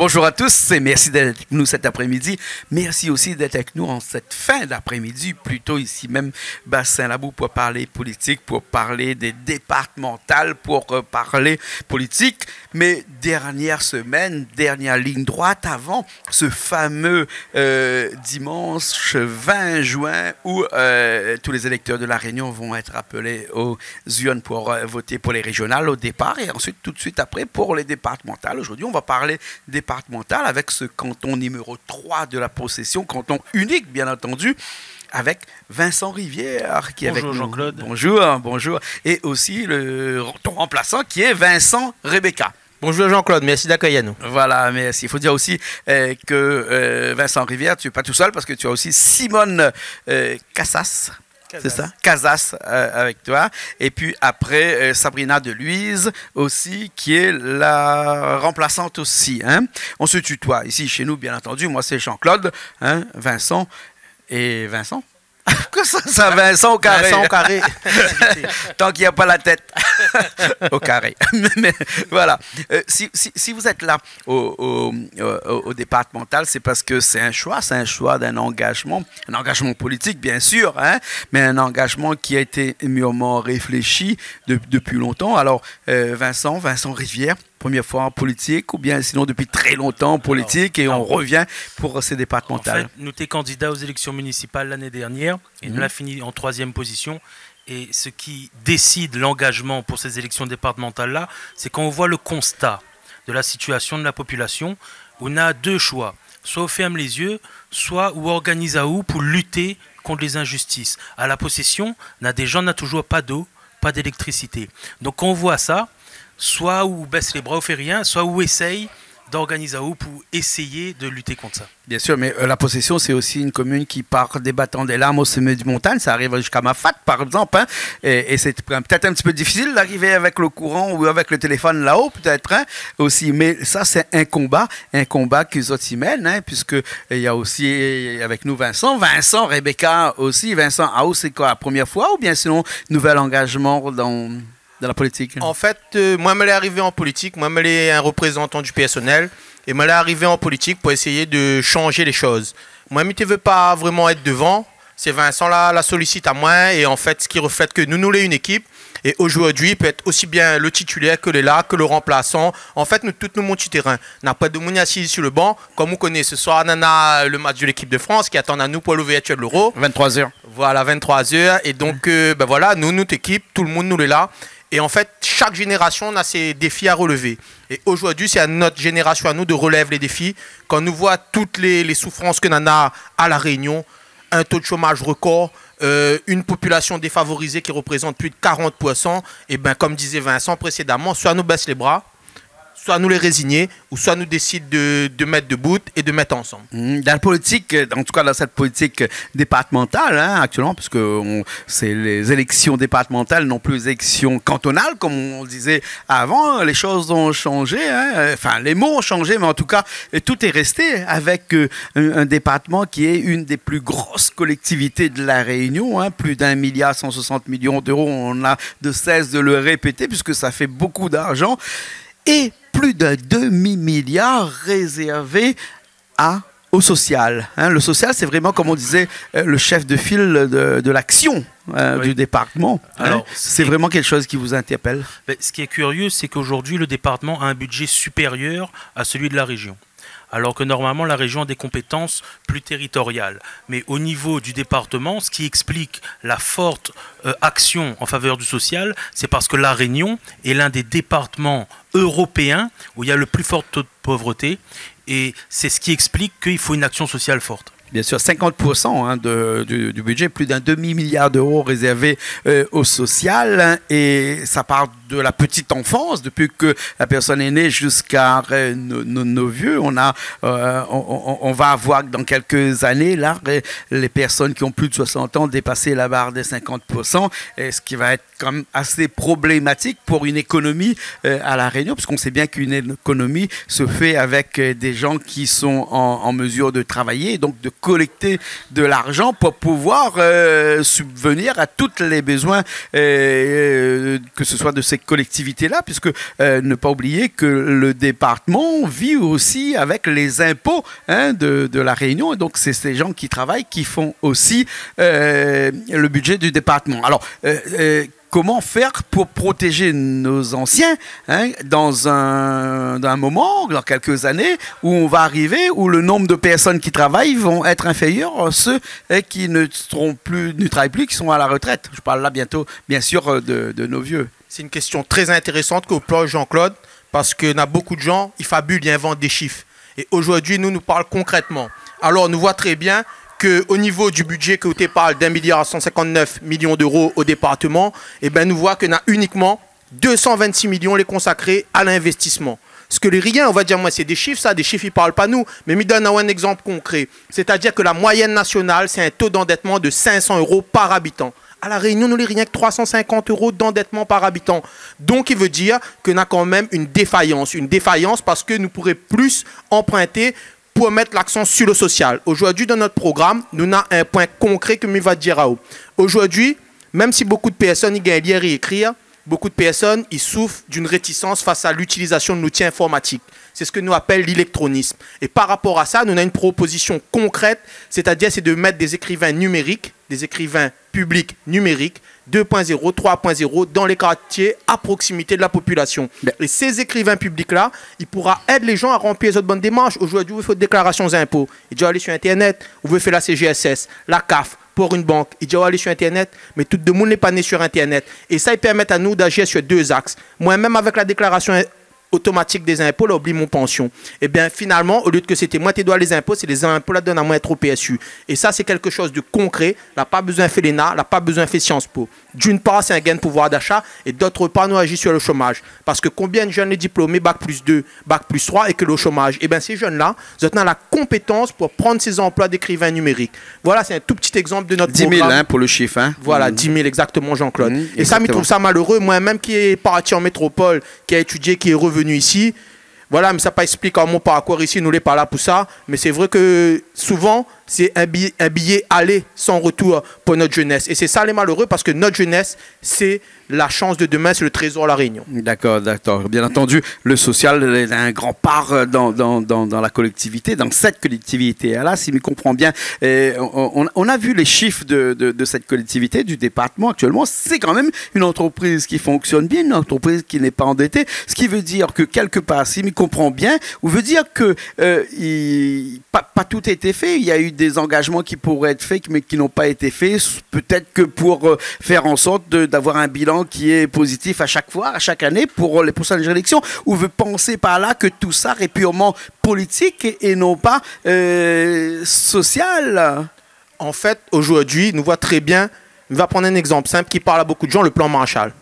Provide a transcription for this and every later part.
Bonjour à tous et merci d'être avec nous cet après-midi. Merci aussi d'être avec nous en cette fin d'après-midi, plutôt ici même, Bas-Saint-Labou, pour parler politique, pour parler des départementales, pour parler politique. Mais dernière semaine, dernière ligne droite avant ce fameux dimanche 20 juin où tous les électeurs de La Réunion vont être appelés aux urnes pour voter pour les régionales au départ et ensuite tout de suite après pour les départementales. Aujourd'hui, on va parler départemental avec ce canton numéro 3 de la possession, canton unique bien entendu, avec Vincent Rivière qui est avec nous. Bonjour Jean-Claude. Bonjour, bonjour. Et aussi ton remplaçant qui est Vincent Rebecca. Bonjour Jean-Claude, merci d'accueillir nous. Voilà, merci. Il faut dire aussi que Vincent Rivière, tu n'es pas tout seul parce que tu as aussi Simone Casas. C'est ça, Casas avec toi. Et puis après, Sabrina Deluise aussi, qui est la remplaçante aussi. Hein? On se tutoie ici chez nous, bien entendu. Moi, c'est Jean-Claude, hein? Vincent et Vincent. Que ça, Vincent au carré. Vincent au carré. Tant qu'il n'y a pas la tête au carré. Mais voilà. Si vous êtes là au départemental, c'est parce que c'est un choix d'un engagement politique, bien sûr, hein, mais un engagement qui a été mûrement réfléchi depuis longtemps. Alors, Vincent Rivière, première fois en politique ou bien sinon depuis très longtemps en politique et on revient pour ces départementales? En fait, nous étions candidats aux élections municipales l'année dernière et nous avons fini en 3e position. Et ce qui décide l'engagement pour ces élections départementales-là, c'est quand on voit le constat de la situation de la population, on a deux choix. Soit on ferme les yeux, soit on organise à où pour lutter contre les injustices. À la possession, on a des gens, on n'a toujours pas d'eau, pas d'électricité. Donc quand on voit ça, soit on baisse les bras, on fait rien, soit on essaye d'organiser à où pour essayer de lutter contre ça. Bien sûr, mais la possession, c'est aussi une commune qui part débattant des larmes au sommet du montagne. Ça arrive jusqu'à Mafat, par exemple. Hein, et c'est peut-être un petit peu difficile d'arriver avec le courant ou avec le téléphone là-haut, peut-être, hein, aussi. Mais ça, c'est un combat qu'ils autres y mènent, hein, puisqu'il y a aussi avec nous Vincent, Rebecca aussi. Vincent, c'est quoi, la première fois ou bien sinon, nouvel engagement dans la politique? En fait, moi, je suis arrivé en politique. Moi, je suis un représentant du personnel. Et je suis arrivé en politique pour essayer de changer les choses. Moi, je ne veux pas vraiment être devant. C'est Vincent la sollicite à moi. Et en fait, ce qui reflète que nous sommes une équipe. Et aujourd'hui, il peut être aussi bien le titulaire que que le remplaçant. En fait, nous tous nous montons terrain. On n'a pas de monde assis sur le banc. Comme vous connaissez ce soir, on a le match de l'équipe de France qui attend à nous pour l'ouverture de l'Euro. 23h. Voilà, 23h. Et donc, voilà, nous, notre équipe, tout le monde nous est là. Et en fait, chaque génération a ses défis à relever. Et aujourd'hui, c'est à notre génération, à nous, de relever les défis. Quand nous voit toutes les souffrances que l'on a à La Réunion, un taux de chômage record, une population défavorisée qui représente plus de 40%, et bien, comme disait Vincent précédemment, soit nous baisse les bras, soit nous les résigner, ou soit nous décide de mettre debout et de mettre ensemble. Dans la politique, en tout cas dans cette politique départementale, hein, actuellement, puisque c'est les élections départementales, non plus les élections cantonales, comme on disait avant, les choses ont changé, hein, enfin les mots ont changé, mais en tout cas, tout est resté avec un département qui est une des plus grosses collectivités de La Réunion, hein, plus d'1 milliard 160 millions d'euros, on a de cesse de le répéter, puisque ça fait beaucoup d'argent, et plus d'un demi-milliard réservé au social. Hein, le social, c'est vraiment, comme on disait, le chef de file de l'action du département. Hein. C'est vraiment quelque chose qui vous interpelle? Ce qui est curieux, c'est qu'aujourd'hui, le département a un budget supérieur à celui de la région. Alors que normalement, la région a des compétences plus territoriales. Mais au niveau du département, ce qui explique la forte action en faveur du social, c'est parce que La Réunion est l'un des départements européens où il y a le plus fort taux de pauvreté. Et c'est ce qui explique qu'il faut une action sociale forte. Bien sûr, 50% hein, du budget, plus d'un demi-milliard d'euros réservé au social. Hein, et ça part de la petite enfance, depuis que la personne est née jusqu'à nos vieux. On va avoir dans quelques années, là, les personnes qui ont plus de 60 ans dépasser la barre des 50%, ce qui va être quand même assez problématique pour une économie à La Réunion, parce qu'on sait bien qu'une économie se fait avec des gens qui sont en mesure de travailler, donc de collecter de l'argent pour pouvoir subvenir à tous les besoins que ce soit de ces collectivités-là, puisque ne pas oublier que le département vit aussi avec les impôts de la Réunion. Et donc, c'est ces gens qui travaillent qui font aussi le budget du département. Alors, comment faire pour protéger nos anciens dans un moment, dans quelques années, où on va arriver, où le nombre de personnes qui travaillent vont être inférieurs à ceux qui ne travaillent plus, qui sont à la retraite. Je parle là bientôt, bien sûr, de nos vieux. C'est une question très intéressante que vous pose Jean-Claude, parce qu'il y a beaucoup de gens, ils fabulent, ils inventent des chiffres. Et aujourd'hui, nous parlons concrètement. Alors, nous voit très bien qu'au niveau du budget que tu parles d'1 milliard 159 millions d'euros au département, eh ben, nous voit qu'on a uniquement 226 millions les consacrés à l'investissement. Ce que les riens, on va dire, moi, c'est des chiffres, ça, des chiffres, ils ne parlent pas nous. Mais je donne un exemple concret. C'est-à-dire que la moyenne nationale, c'est un taux d'endettement de 500 € par habitant. À La Réunion, nous, les rien que 350 € d'endettement par habitant. Donc, il veut dire qu'on a quand même une défaillance. Une défaillance parce que nous pourrions plus emprunter pour mettre l'accent sur le social. Aujourd'hui, dans notre programme, nous avons un point concret que je vais dire à vous. Aujourd'hui, même si beaucoup de personnes y gagnent lire et écrire, beaucoup de personnes ils souffrent d'une réticence face à l'utilisation de l'outil informatique. C'est ce que nous appelons l'électronisme. Et par rapport à ça, nous avons une proposition concrète, c'est-à-dire c'est de mettre des écrivains numériques, des écrivains publics numériques, 2.0, 3.0 dans les quartiers à proximité de la population. Et ces écrivains publics-là, ils pourront aider les gens à remplir les autres bonnes démarches. Aujourd'hui, vous faites déclaration d'impôts. Ils doivent aller sur Internet. Vous pouvez faire la CGSS, la CAF, pour une banque. Ils doivent aller sur Internet. Mais tout le monde n'est pas né sur Internet. Et ça, ils permettent à nous d'agir sur deux axes. Moi-même, avec la déclaration automatique des impôts, là, oublie mon pension. Et bien, finalement, au lieu de que c'était moi qui dois les impôts, c'est les impôts là donnent à moi être au PSU. Et ça, c'est quelque chose de concret. N'a pas besoin de faire l'ENA, n'a pas besoin de faire Sciences Po. D'une part, c'est un gain de pouvoir d'achat, et d'autre part, nous agissons sur le chômage. Parce que combien de jeunes sont diplômés, bac plus 2, bac plus 3, et que le chômage? Et bien, ces jeunes-là, ils ont la compétence pour prendre ces emplois d'écrivains numériques. Voilà, c'est un tout petit exemple de notre 10 000 programme. pour le chiffre. Voilà, 10 000 exactement, Jean-Claude. Et ça, je trouve ça malheureux. Moi-même qui est parti en métropole, qui a étudié, qui est revenu ici, voilà, mais ça pas explique mon parcours ici, nous n'est pas là pour ça. Mais c'est vrai que souvent, c'est un billet aller sans retour pour notre jeunesse. Et c'est ça les malheureux parce que notre jeunesse, c'est la chance de demain, c'est le trésor de la Réunion. D'accord, d'accord. Bien entendu, le social est un grand part dans la collectivité, dans cette collectivité-là, si je comprends bien. On a vu les chiffres de cette collectivité, du département actuellement. C'est quand même une entreprise qui fonctionne bien, une entreprise qui n'est pas endettée. Ce qui veut dire que quelque part, si je comprends bien, on veut dire que pas tout a été fait. Il y a eu des engagements qui pourraient être faits, mais qui n'ont pas été faits. Peut-être que pour faire en sorte d'avoir un bilan qui est positif à chaque fois, à chaque année pour les prochaines élections, ou veut penser par là que tout ça est purement politique et non pas social? En fait, aujourd'hui, nous voyons très bien, on va prendre un exemple simple qui parle à beaucoup de gens, le plan Marshall.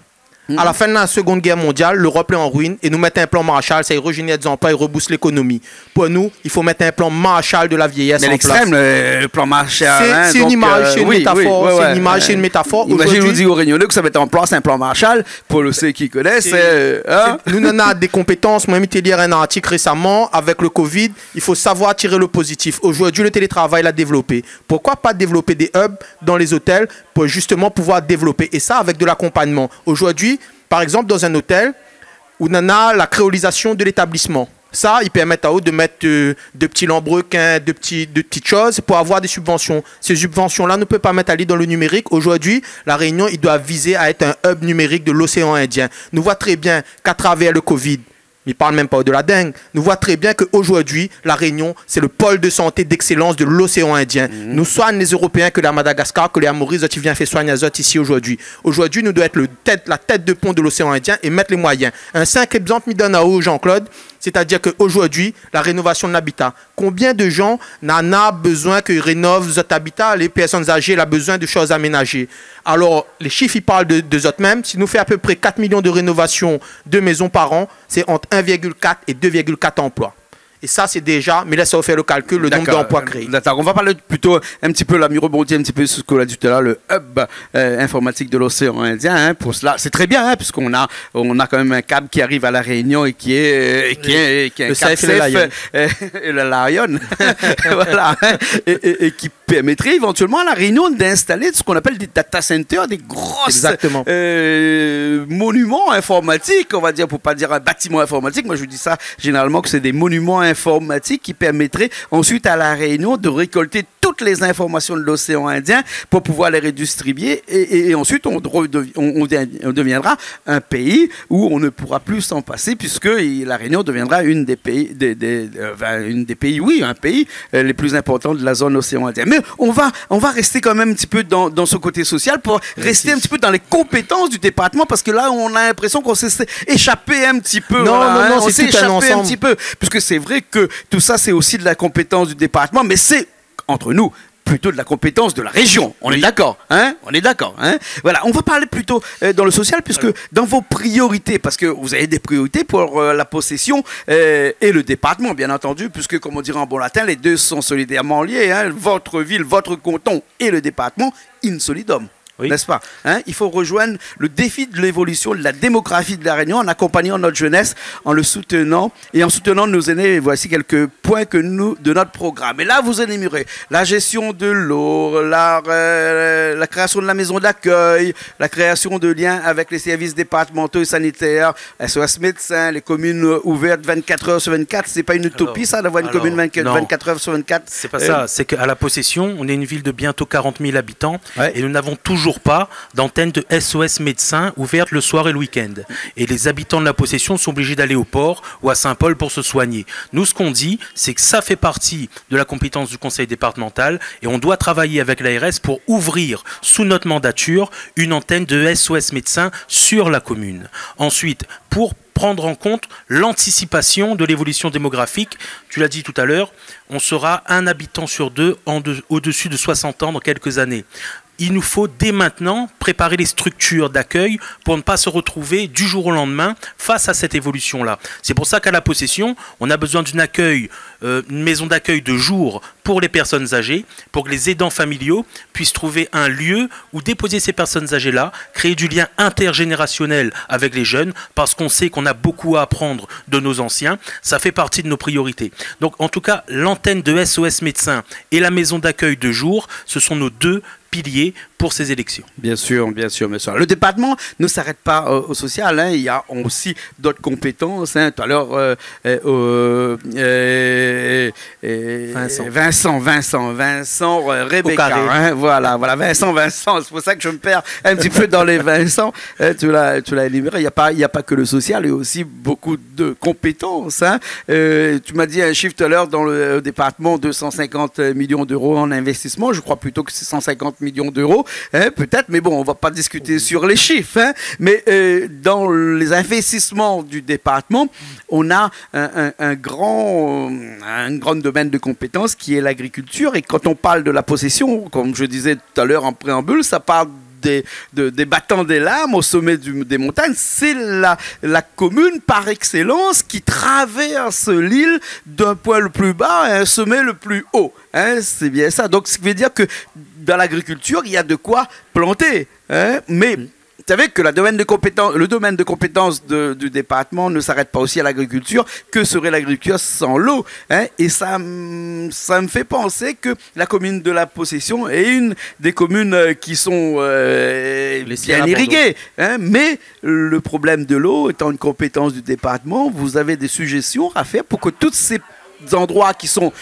À la fin de la Seconde Guerre mondiale, l'Europe est en ruine et nous mettons un plan Marshall, ça y régénère des emplois et rebooste l'économie. Pour nous, il faut mettre un plan Marshall de la vieillesse en place. L'extrême, le plan Marshall. C'est une image, c'est une métaphore. C'est une image, c'est une métaphore. Imaginez, vous dites aux Réunionnais que ça va être en place un plan Marshall, pour le ceux qui connaissent. Nous en avons des compétences. Moi, j'ai lu un article récemment avec le Covid. Il faut savoir tirer le positif. Aujourd'hui, le télétravail l'a développé. Pourquoi pas développer des hubs dans les hôtels pour justement pouvoir développer, et ça avec de l'accompagnement. Aujourd'hui, par exemple, dans un hôtel, où on a la créolisation de l'établissement. Ça, il permet à eux de mettre de petits lambrequins, de petites choses pour avoir des subventions. Ces subventions-là ne peuvent pas mettre à aller dans le numérique. Aujourd'hui, la Réunion, il doit viser à être un hub numérique de l'océan Indien. Nous voyons très bien qu'à travers le Covid, il ne parle même pas de la dengue. Nous voyons très bien qu'aujourd'hui, la Réunion, c'est le pôle de santé d'excellence de l'océan Indien. Nous soignons les Européens que la Madagascar, que les Maurice, qui viennent faire soigner les autres ici aujourd'hui. Aujourd'hui, nous devons être la tête de pont de l'océan Indien et mettre les moyens. Un simple exemple, me donne à vous, Jean-Claude, c'est-à-dire qu'aujourd'hui, la rénovation de l'habitat. Combien de gens n'en a besoin que rénovent notre habitat? Les personnes âgées ont besoin de choses aménagées. Alors, les chiffres, ils parlent de eux mêmes. Si nous faisons à peu près 4 millions de rénovations de maisons par an, c'est entre 1,4 et 2,4 emplois. Et ça, c'est déjà, mais laissez-vous faire le calcul, le nombre d'emplois créés. D'accord, on va parler plutôt un petit peu, la rebondir un petit peu sur ce qu'on a dit tout à l'heure, le hub informatique de l'océan Indien. Hein, pour cela, c'est très bien, hein, puisqu'on a quand même un câble qui arrive à La Réunion et qui est un câble safe, et le Lion. Voilà, hein, et qui permettrait éventuellement à La Réunion d'installer ce qu'on appelle des data centers, des grosses monuments informatiques, on va dire, pour pas dire un bâtiment informatique. Moi, je dis ça généralement que c'est des monuments informatiques qui permettraient ensuite à La Réunion de récolter toutes les informations de l'océan Indien pour pouvoir les redistribuer et ensuite on deviendra un pays où on ne pourra plus s'en passer puisque La Réunion deviendra un pays les plus importants de la zone océan Indien. Mais on va rester quand même un petit peu dans ce côté social pour rester un petit peu dans les compétences du département parce que là on a l'impression qu'on s'est échappé un petit peu. Non, on s'est échappé un petit peu puisque c'est vrai que tout ça c'est aussi de la compétence du département, mais c'est entre nous, plutôt de la compétence de la région. On est d'accord, hein? On est d'accord, hein? Voilà, on va parler plutôt dans le social, puisque dans vos priorités, parce que vous avez des priorités pour la possession et le département, bien entendu, puisque, comme on dirait en bon latin, les deux sont solidairement liés, hein? Votre ville, votre canton et le département, in solidum. Oui. N'est-ce pas, hein? Il faut rejoindre le défi de l'évolution de la démographie de La Réunion en accompagnant notre jeunesse, en le soutenant et en soutenant nos aînés. Voici quelques points de notre programme. Et là, vous énumérez la gestion de l'eau, la création de la maison d'accueil, la création de liens avec les services départementaux et sanitaires, SOS médecins, les communes ouvertes 24 heures sur 24. C'est pas une utopie, ça, d'avoir une commune 24 heures sur 24. C'est pas ça. C'est qu'à la possession, on est une ville de bientôt 40 000 habitants et nous n'avons toujours pas d'antenne de SOS médecins ouverte le soir et le week-end. Et les habitants de la possession sont obligés d'aller au port ou à Saint-Paul pour se soigner. Nous, ce qu'on dit, c'est que ça fait partie de la compétence du conseil départemental et on doit travailler avec l'ARS pour ouvrir sous notre mandature une antenne de SOS médecins sur la commune. Ensuite, pour prendre en compte l'anticipation de l'évolution démographique. Tu l'as dit tout à l'heure, on sera un habitant sur deux au-dessus de 60 ans dans quelques années. Il nous faut dès maintenant préparer les structures d'accueil pour ne pas se retrouver du jour au lendemain face à cette évolution-là. C'est pour ça qu'à la possession, on a besoin d'une maison d'accueil de jour pour les personnes âgées, pour que les aidants familiaux puissent trouver un lieu où déposer ces personnes âgées-là, créer du lien intergénérationnel avec les jeunes, parce qu'on sait qu'on a beaucoup à apprendre de nos anciens. Ça fait partie de nos priorités. Donc en tout cas, l'antenne de SOS médecins et la maison d'accueil de jour, ce sont nos deux piliers pour ces élections. Bien sûr, bien sûr, bien sûr. Le département ne s'arrête pas au social, hein. Il y a aussi d'autres compétences, hein. Tout à l'heure, Vincent, Rebecca, hein. Voilà, Vincent, c'est pour ça que je me perds un petit peu dans les Vincent. Tu l'as énuméré, il n'y a pas que le social, il y a aussi beaucoup de compétences, hein. Tu m'as dit un chiffre tout à l'heure dans le département, 250 millions d'euros en investissement. Je crois plutôt que c'est 150 millions d'euros, hein, peut-être, mais bon, on ne va pas discuter sur les chiffres, hein, mais dans les investissements du département, on a un grand domaine de compétences qui est l'agriculture, et quand on parle de la possession, comme je disais tout à l'heure en préambule, ça parle des battants des lames au sommet des montagnes. C'est la commune par excellence qui traverse l'île d'un point le plus bas à un sommet le plus haut, hein, c'est bien ça. Donc ce qui veut dire que dans l'agriculture, il y a de quoi planter, hein, mais vous savez que le domaine de compétence du département ne s'arrête pas aussi à l'agriculture. Que serait l'agriculture sans l'eau, hein? Et ça me fait penser que la commune de la Possession est une des communes qui sont bien irriguées, hein? Mais le problème de l'eau étant une compétence du département, vous avez des suggestions à faire pour que tous ces endroits qui sont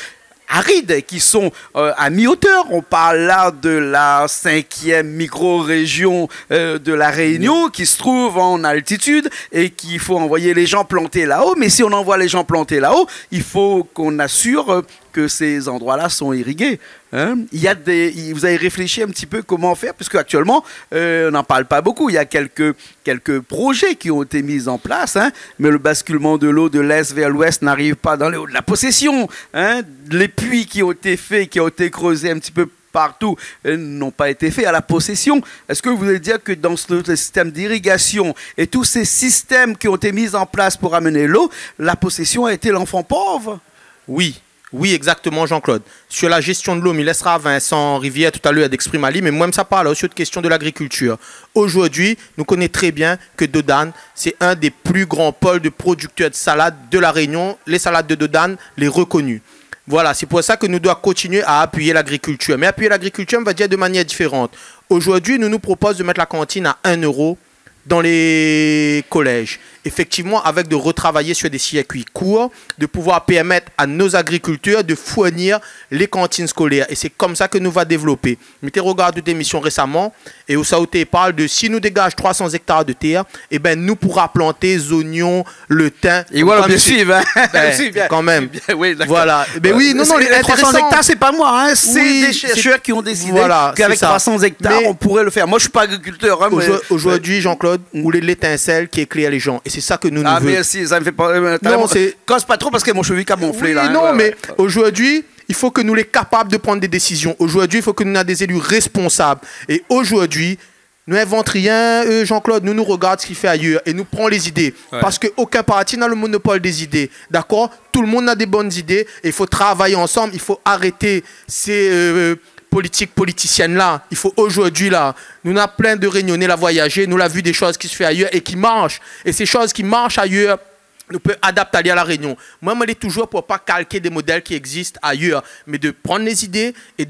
arides, qui sont à mi-hauteur. On parle là de la 5e micro-région de la Réunion qui se trouve en altitude et qu'il faut envoyer les gens planter là-haut. Mais si on envoie les gens planter là-haut, il faut qu'on assure que ces endroits-là sont irrigués, hein. Vous avez réfléchi un petit peu comment faire, puisque actuellement, on n'en parle pas beaucoup. Il y a quelques projets qui ont été mis en place, hein, mais le basculement de l'eau de l'est vers l'ouest n'arrive pas dans les hauts de la Possession, hein. Les puits qui ont été faits, qui ont été creusés un petit peu partout, n'ont pas été faits à la Possession. Est-ce que vous voulez dire que dans ce système d'irrigation et tous ces systèmes qui ont été mis en place pour amener l'eau, la Possession a été l'enfant pauvre? Oui, exactement, Jean-Claude. Sur la gestion de l'eau, il laissera Vincent Rivière tout à l'heure d'exprimer Ali, mais moi-même, ça parle aussi de question de l'agriculture. Aujourd'hui, nous connaissons très bien que Dodane, c'est un des plus grands pôles de producteurs de salades de la Réunion. Les salades de Dodane, les reconnues. Voilà, c'est pour ça que nous devons continuer à appuyer l'agriculture. Mais appuyer l'agriculture, on va dire de manière différente. Aujourd'hui, nous proposons de mettre la cantine à 1 euro dans les collèges. Effectivement, avec de retravailler sur des circuits courts, de pouvoir permettre à nos agriculteurs de fournir les cantines scolaires. Et c'est comme ça que nous va développer. Mettez regardé des émissions récemment, et où Saouté parle de si nous dégage 300 hectares de terre, eh ben nous pourra planter les oignons, le thym. Et voilà, bien suivre. Quand même. Oui, voilà. Ben oui, non, les 300 hectares, c'est pas moi. Hein. C'est des chercheurs qui ont décidé qu'avec 300 hectares, on pourrait le faire. Moi, je suis pas agriculteur. Hein, aujourd'hui, Jean-Claude, vous voulez l'étincelle qui éclaire les gens. Et c'est ça que nous voulons. Merci, ça me fait pas. Non, c'est. Cause pas trop parce que mon cheveu a gonflé Oui, là. non, hein, mais aujourd'hui, il faut que nous les capables de prendre des décisions. Aujourd'hui, il faut que nous ayons des élus responsables. Et aujourd'hui, nous n'inventons rien, Jean-Claude, nous regardons ce qu'il fait ailleurs et nous prenons les idées. Ouais. Parce qu'aucun parti n'a le monopole des idées. D'accord? Tout le monde a des bonnes idées et il faut travailler ensemble. Il faut arrêter ces politiciennes là. Il faut aujourd'hui là. Nous avons plein de réunions, nous avons voyagé, nous avons vu des choses qui se font ailleurs et qui marchent. Et ces choses qui marchent ailleurs, nous pouvons adapter à la Réunion. Moi, je suis toujours pour ne pas calquer des modèles qui existent ailleurs, mais de prendre les idées et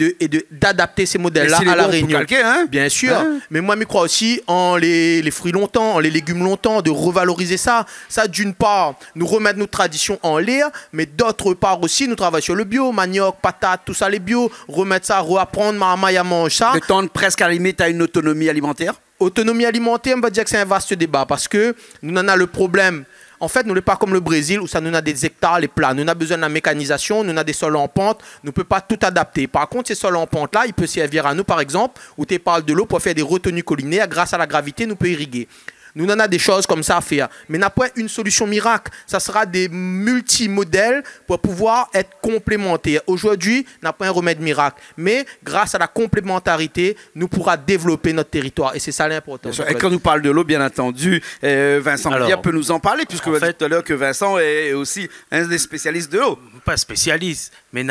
d'adapter ces modèles-là à la Réunion. Calquer, hein? Bien sûr. Hein? Mais moi, je crois aussi en les fruits longtemps, en les légumes longtemps, de revaloriser ça. Ça, d'une part, nous remettre nos traditions en l'air, mais d'autre part aussi, nous travaillons sur le bio, manioc, patates, tout ça, les bio, remettre ça, reapprendre marmaille à manger ça. De tendre presque à la limite à une autonomie alimentaire? Autonomie alimentaire, on va dire que c'est un vaste débat parce que nous en avons le problème. En fait, nous n'est pas comme le Brésil où ça nous a des hectares, les plats. Nous avons besoin de la mécanisation, nous avons des sols en pente, nous ne pouvons pas tout adapter. Par contre, ces sols en pente-là, ils peuvent servir à nous, par exemple, où tu parles de l'eau pour faire des retenues collinaires. Grâce à la gravité, nous pouvons irriguer. Nous en avons des choses comme ça à faire. Mais n'a pas une solution miracle. Ça sera des multimodèles pour pouvoir être complémentaires. Aujourd'hui, n'a pas un remède miracle. Mais grâce à la complémentarité, nous pourrons développer notre territoire. Et c'est ça l'important. Et quand nous parle de l'eau, bien entendu, Vincent Villiers peut nous en parler, puisque vous avez dit tout à l'heure que Vincent est aussi un des spécialistes de l'eau. Pas spécialiste, mais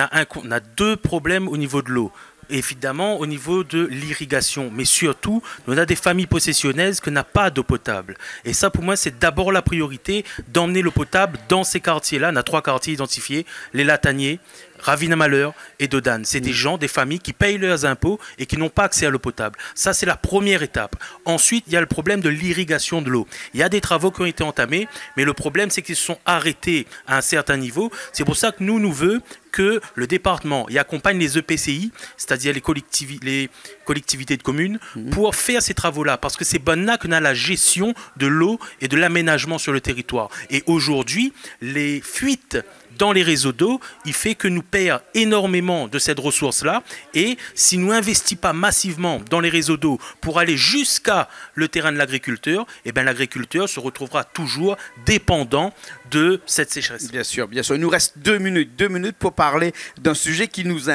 on a deux problèmes au niveau de l'eau. Évidemment au niveau de l'irrigation, mais surtout, on a des familles possessionnaises qui n'ont pas d'eau potable. Et ça, pour moi, c'est d'abord la priorité d'emmener l'eau potable dans ces quartiers-là. On a 3 quartiers identifiés, les Lataniers, Ravina-Malheur et Dodane. C'est des gens, des familles qui payent leurs impôts et qui n'ont pas accès à l'eau potable. Ça, c'est la première étape. Ensuite, il y a le problème de l'irrigation de l'eau. Il y a des travaux qui ont été entamés, mais le problème, c'est qu'ils se sont arrêtés à un certain niveau. C'est pour ça que nous voulons que le département y accompagne les EPCI, c'est-à-dire les collectivités de communes, pour faire ces travaux-là. Parce que c'est bon là qu'on a la gestion de l'eau et de l'aménagement sur le territoire. Et aujourd'hui, les fuites dans les réseaux d'eau, il fait que nous perdons énormément de cette ressource-là. Et si nous n'investissons pas massivement dans les réseaux d'eau pour aller jusqu'à le terrain de l'agriculteur, eh bien l'agriculteur se retrouvera toujours dépendant de cette sécheresse. Bien sûr, bien sûr. Il nous reste 2 minutes pour parler d'un sujet qui nous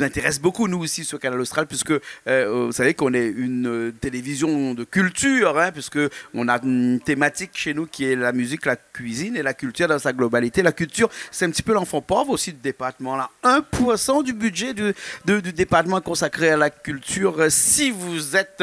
intéresse beaucoup, nous aussi, sur Canal Austral, puisque vous savez qu'on est une télévision de culture, hein, puisque on a une thématique chez nous qui est la musique, la cuisine et la culture dans sa globalité. La culture, c'est un petit peu l'enfant pauvre aussi du département. Là. 1% du budget du département consacré à la culture. Si vous êtes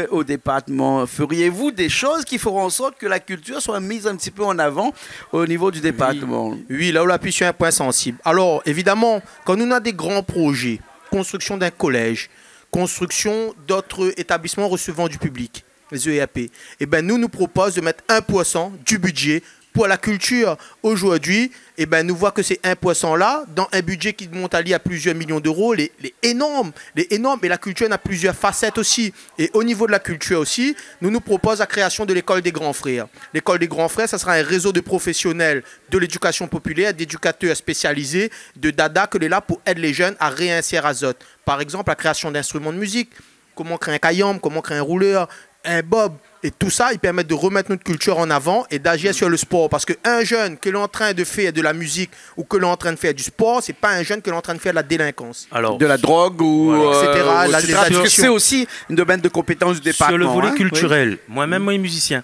au département, feriez-vous des choses qui feront en sorte que la culture soit mise un petit peu en avant au niveau du département? Oui, là où l'appuie sur un point sensible. Alors, évidemment, quand nous avons des grands projets, construction d'un collège, construction d'autres établissements recevant du public, les EAP, eh ben nous proposons de mettre 1% du budget pour la culture. Aujourd'hui, eh ben, nous voyons que ces 1%-là, dans un budget qui monte à plusieurs millions d'euros, les énormes, et la culture a plusieurs facettes aussi. Et au niveau de la culture aussi, nous proposons la création de l'école des grands frères. L'école des grands frères, ça sera un réseau de professionnels de l'éducation populaire, d'éducateurs spécialisés, de dada, que est là pour aider les jeunes à réinsérer azote. Par exemple, la création d'instruments de musique, comment créer un kayam, comment créer un rouleur, un bob. Et tout ça, il permet de remettre notre culture en avant et d'agir sur le sport. Parce qu'un jeune que l'on est en train de faire de la musique ou que l'on est en train de faire du sport, ce n'est pas un jeune que l'on est en train de faire de la délinquance. Alors, de la drogue ou etc. Parce que c'est aussi un domaine de compétence du département. Sur le volet culturel, moi-même, moi, musicien.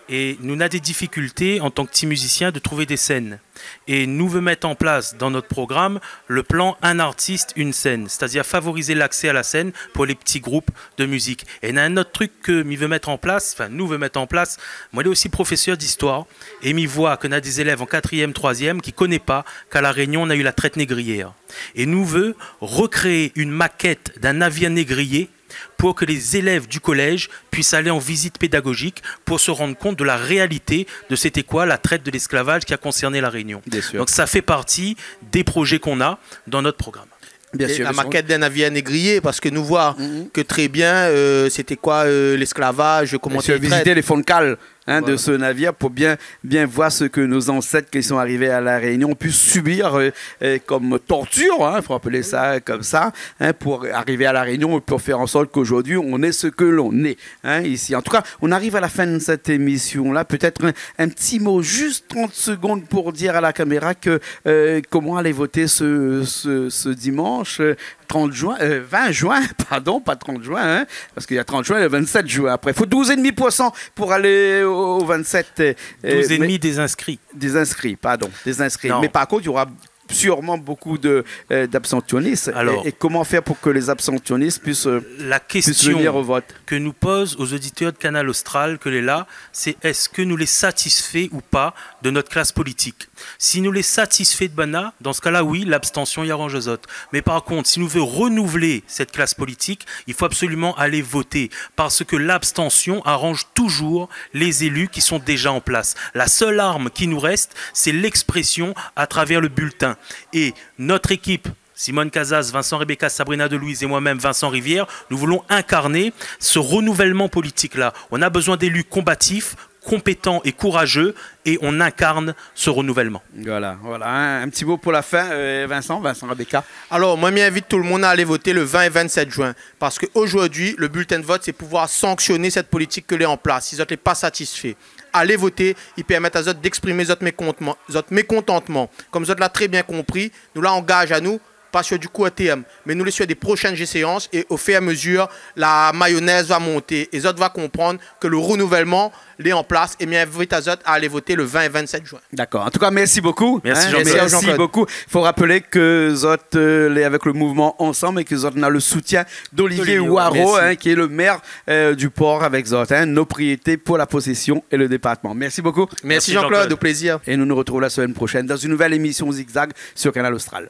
Et nous avons des difficultés en tant que petits musiciens de trouver des scènes. Et nous veut mettre en place dans notre programme le plan un artiste, une scène, c'est-à-dire favoriser l'accès à la scène pour les petits groupes de musique. Et il y a un autre truc que nous veut mettre en place, moi je suis aussi professeur d'histoire, et je vois qu'on a des élèves en 4e, 3e qui ne connaissent pas qu'à La Réunion on a eu la traite négrière. Et nous veut recréer une maquette d'un navire négrier pour que les élèves du collège puissent aller en visite pédagogique pour se rendre compte de la réalité de c'était quoi la traite de l'esclavage qui a concerné la Réunion. Donc ça fait partie des projets qu'on a dans notre programme. Bien sûr, la maquette d'un navire négrier, parce que nous voyons que très bien, c'était quoi l'esclavage, comment tu visiter les fonds de cale de ce navire pour bien voir ce que nos ancêtres qui sont arrivés à La Réunion ont pu subir comme torture, il faut appeler ça comme ça, pour arriver à La Réunion et pour faire en sorte qu'aujourd'hui on est ce que l'on est ici. En tout cas, on arrive à la fin de cette émission-là. Peut-être un petit mot, juste 30 secondes pour dire à la caméra que comment aller voter ce dimanche 20 juin, pardon, pas 30 juin, parce qu'il y a 30 juin et le 27 juin. Après, il faut 12,5% pour aller au 27. 12,5 des inscrits. Des inscrits, pardon, des inscrits. Non. Mais par contre, il y aura sûrement beaucoup d'abstentionnistes. Et comment faire pour que les abstentionnistes puissent venir au vote? Que nous pose aux auditeurs de Canal Austral que les là, c'est est-ce que nous les satisfait ou pas de notre classe politique? Si nous les satisfait de Bana, dans ce cas-là, oui, l'abstention y arrange aux autres. Mais par contre, si nous voulons renouveler cette classe politique, il faut absolument aller voter parce que l'abstention arrange toujours les élus qui sont déjà en place. La seule arme qui nous reste, c'est l'expression à travers le bulletin. Et notre équipe, Simone Casas, Vincent Rebecca, Sabrina Delouise et moi-même, Vincent Rivière, nous voulons incarner ce renouvellement politique-là. On a besoin d'élus combatifs, compétents et courageux, et on incarne ce renouvellement. Voilà. Un petit mot pour la fin, Vincent Rebecca. Alors, moi, j'invite tout le monde à aller voter le 20 et 27 juin, parce qu'aujourd'hui, le bulletin de vote, c'est pouvoir sanctionner cette politique que l'est en place, si vous n'êtes pas satisfait. Allez voter, ils permettent à eux d'exprimer votre mécontentement. Comme vous l'avez très bien compris, nous l'engage à nous, pas sur du coup ATM, mais nous les sur des prochaines séances et au fur et à mesure, la mayonnaise va monter et les autres vont comprendre que le renouvellement est en place et bien invite à eux à aller voter le 20 et 27 juin. D'accord. En tout cas, merci beaucoup. Merci Jean-Claude. Merci beaucoup. Il faut rappeler que Zot est avec le mouvement Ensemble et que Zot a le soutien d'Olivier Ouaro, qui est le maire du port avec Zot. Nos priorités pour la possession et le département. Merci beaucoup. Merci Jean-Claude, au plaisir. Et nous nous retrouvons la semaine prochaine dans une nouvelle émission Zigzag sur Canal Austral.